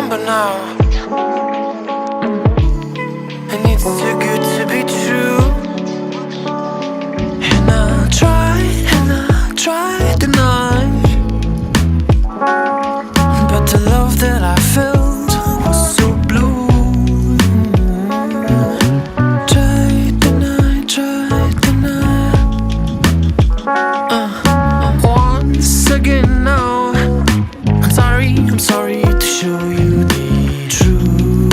remember now, and it's too good to be true. And I tried deny, but the love that I felt was so blue. Tried deny. Once again now, I'm sorry to show you the truth,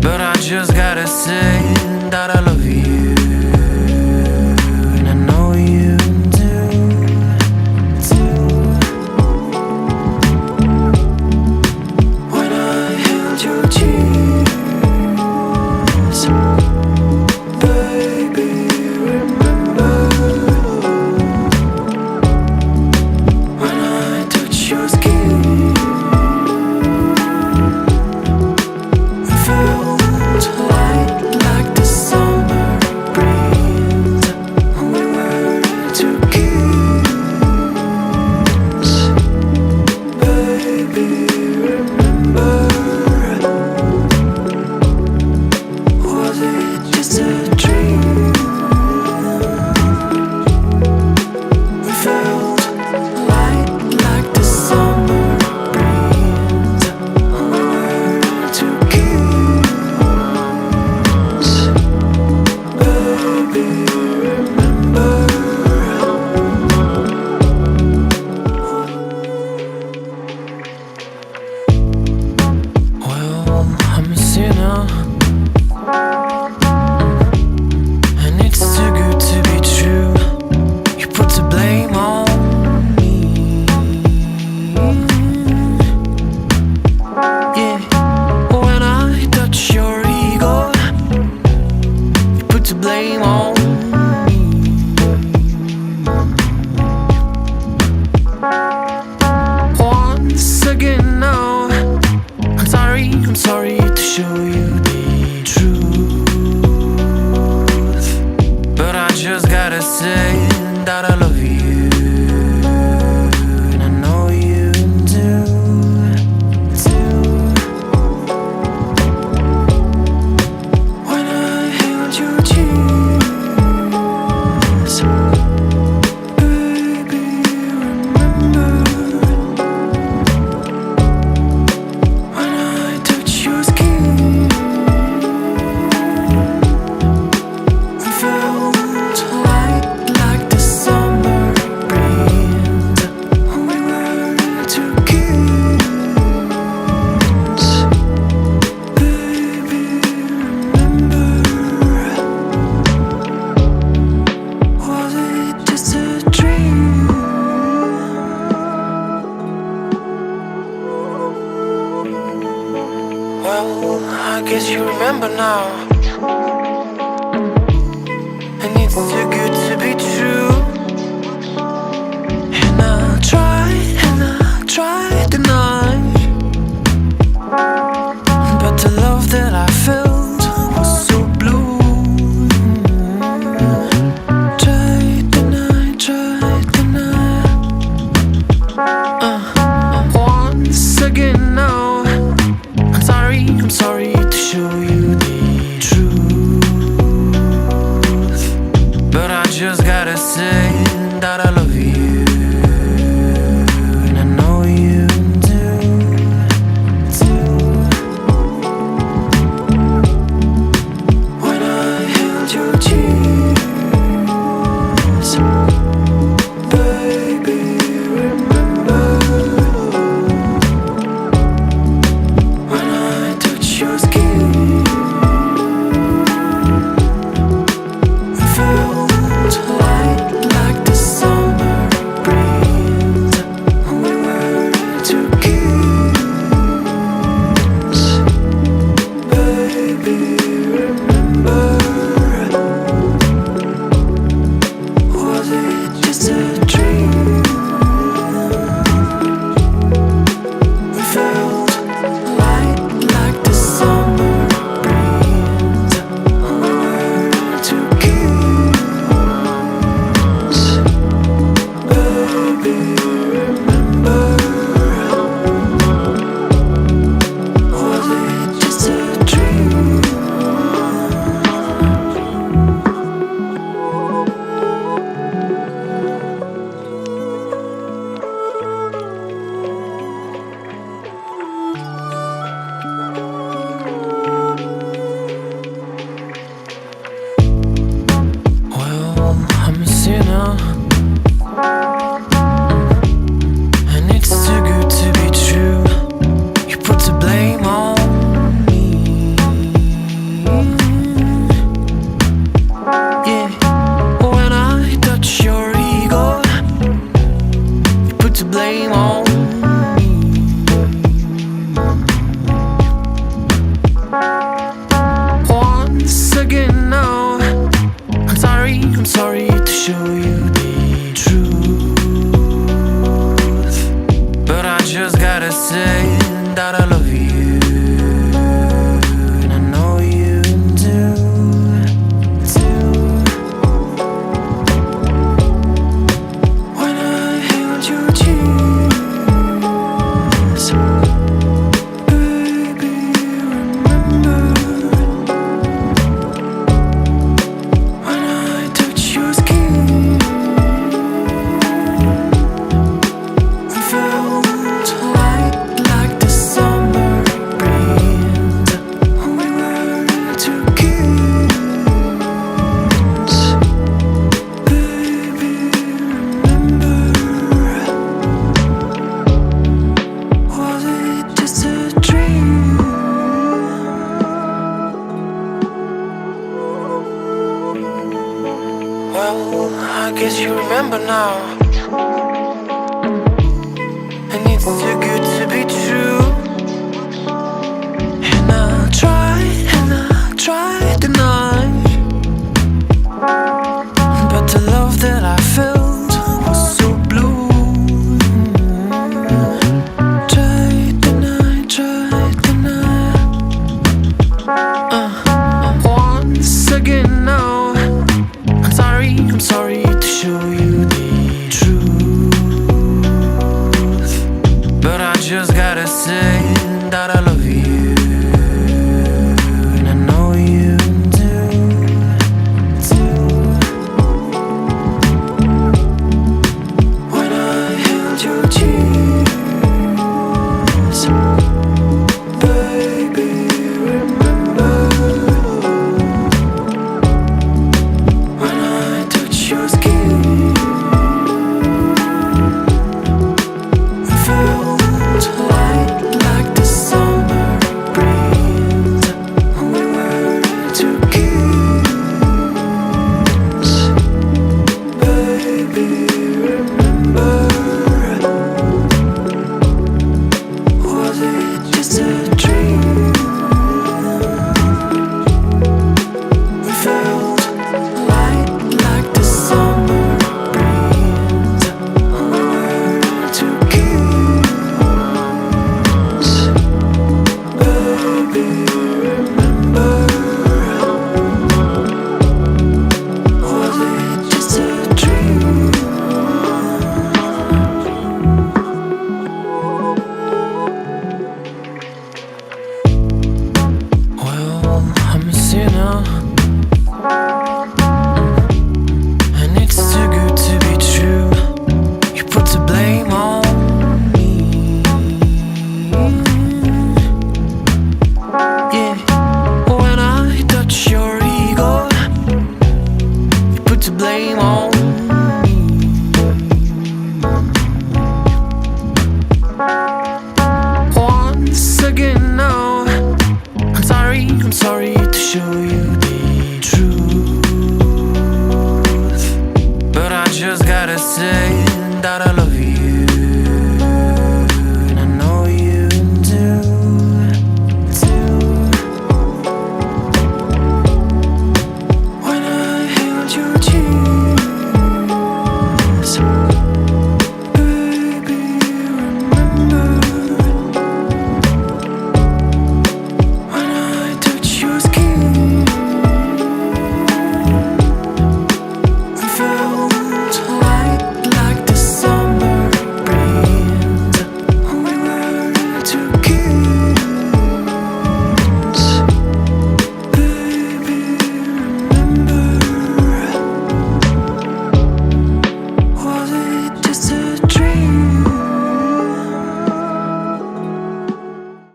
but I just gotta say that I love you, and I know you do too. When I held your cheeks, baby, remember. When I touch your skin, it felt like the summer breeze. We were two kids, baby, remember. Was it just a dream? We felt like the summer breeze. We were two kids, baby, remember. Well, I'm a sinner, and it's too good to be true. You put the blame on me. Yeah, when I touch your ego, you put the blame on me. Once again now, I'm sorry to show you the truth, but I just gotta say that I love you, and I know you do too. When I held your cheeks, baby, remember. When I touch your skin, it felt like the summer breeze. We were two kids, baby, remember. Was it just a dream? Well, I guess you remember now, and it's too good to be true. And I tried deny, but the love that I felt was so blue. Tried deny. Once again now, I'm sorry to show you the truth, but I just gotta say that I love you, and I know you do too. remember now, and it's too good to be true. And I tried deny, but the love that I felt was so blue. Tried deny. Once again now, I'm sorry to show you the truth, but I just gotta say that I love you.